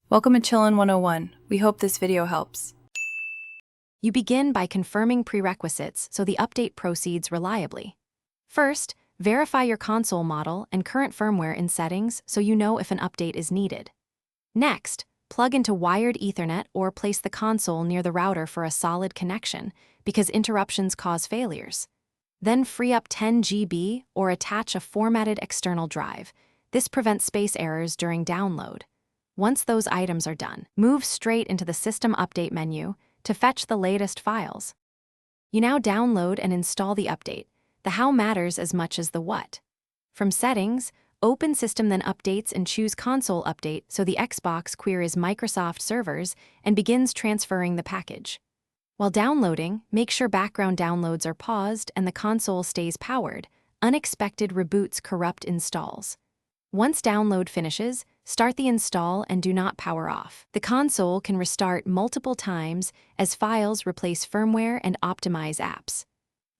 Welcome to Chillin' 101. We hope this video helps. You begin by confirming prerequisites so the update proceeds reliably. First, verify your console model and current firmware in settings so you know if an update is needed. Next, plug into wired Ethernet or place the console near the router for a solid connection because interruptions cause failures. Then free up 10 GB or attach a formatted external drive. This prevents space errors during download. Once those items are done, move straight into the System Update menu to fetch the latest files. You now download and install the update. The how matters as much as the what. From Settings, open System then Updates and choose Console Update so the Xbox queries Microsoft servers and begins transferring the package. While downloading, make sure background downloads are paused and the console stays powered. Unexpected reboots corrupt installs. Once download finishes, start the install and do not power off. The console can restart multiple times as files replace firmware and optimize apps.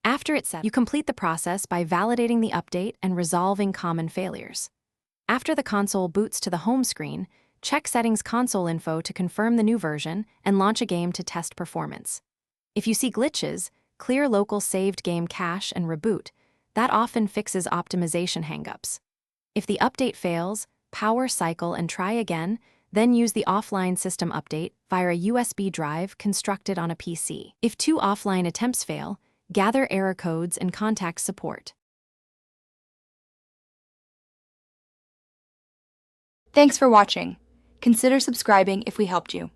After it's set, you complete the process by validating the update and resolving common failures. After the console boots to the home screen, check Settings Console Info to confirm the new version and launch a game to test performance. If you see glitches, clear local saved game cache and reboot. That often fixes optimization hangups. If the update fails, power cycle and try again, then use the offline system update via a USB drive constructed on a PC. If 2 offline attempts fail, gather error codes and contact support. Thanks for watching. Consider subscribing if we helped you.